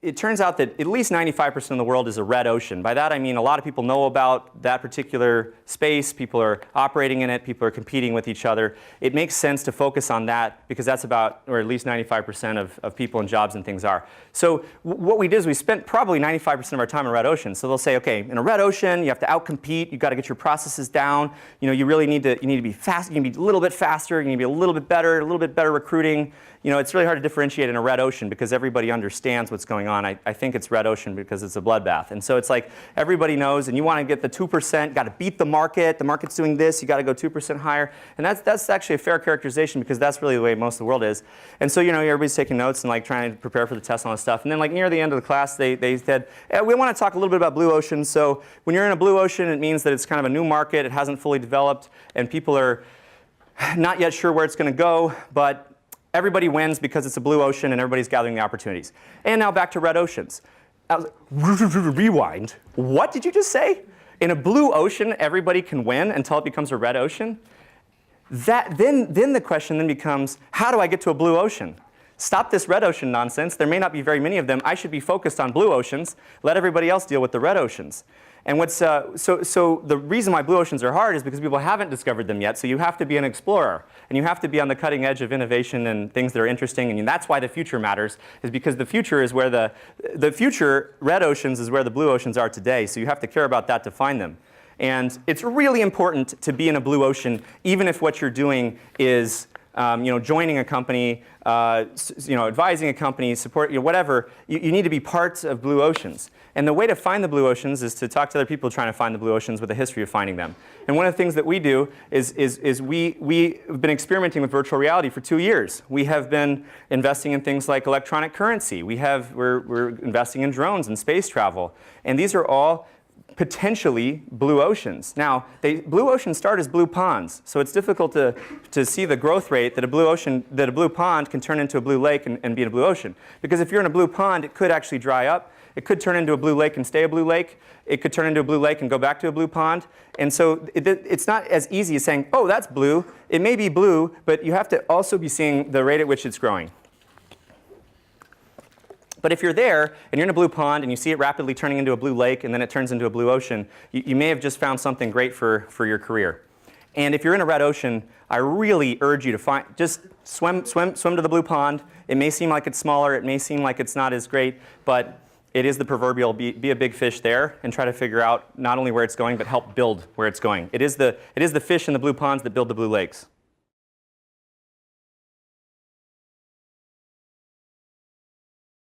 it turns out that at least 95% of the world is a red ocean. By that I mean a lot of people know about that particular space, people are operating in it, people are competing with each other. It makes sense to focus on that because that's about, or at least 95% of people and jobs and things are. So what we did is we spent probably 95% of our time in red ocean. So they'll say, okay, in a red ocean, you have to outcompete, you've got to get your processes down, you really need to be fast, you need to be a little bit faster, you need to be a little bit better recruiting. It's really hard to differentiate in a red ocean because everybody understands what's going on. I think it's red ocean because it's a bloodbath. And so it's like everybody knows, and you want to get the 2%, got to beat the market's doing this, you got to go 2% higher. And that's actually a fair characterization because that's really the way most of the world is. And so, everybody's taking notes and like trying to prepare for the test and all this stuff. And then like near the end of the class, they said, we want to talk a little bit about blue ocean. So when you're in a blue ocean, it means that it's kind of a new market, it hasn't fully developed, and people are not yet sure where it's going to go, but everybody wins because it's a blue ocean and everybody's gathering the opportunities. And now back to red oceans. I was like, rewind. What did you just say? In a blue ocean, everybody can win until it becomes a red ocean? Then the question then becomes, how do I get to a blue ocean? Stop this red ocean nonsense. There may not be very many of them. I should be focused on blue oceans. Let everybody else deal with the red oceans. And so the reason why blue oceans are hard is because people haven't discovered them yet. So you have to be an explorer, and you have to be on the cutting edge of innovation and things that are interesting. And that's why the future matters, is because the future is where the future red oceans is where the blue oceans are today. So you have to care about that to find them. And it's really important to be in a blue ocean, even if what you're doing is joining a company, advising a company, support, whatever. You need to be parts of blue oceans. And the way to find the blue oceans is to talk to other people trying to find the blue oceans with a history of finding them. And one of the things that we do is we've been experimenting with virtual reality for 2 years. We have been investing in things like electronic currency. We're investing in drones and space travel. And these are all potentially blue oceans. Now, blue oceans start as blue ponds, so it's difficult to see the growth rate that a blue pond can turn into a blue lake and be in a blue ocean. Because if you're in a blue pond, it could actually dry up. It could turn into a blue lake and stay a blue lake. It could turn into a blue lake and go back to a blue pond. And so it's not as easy as saying, oh, that's blue. It may be blue, but you have to also be seeing the rate at which it's growing. But if you're there and you're in a blue pond and you see it rapidly turning into a blue lake and then it turns into a blue ocean, you may have just found something great for your career. And if you're in a red ocean, I really urge you to just swim to the blue pond. It may seem like it's smaller, it may seem like it's not as great, but it is the proverbial be a big fish there and try to figure out not only where it's going, but help build where it's going. It is the fish in the blue ponds that build the blue lakes.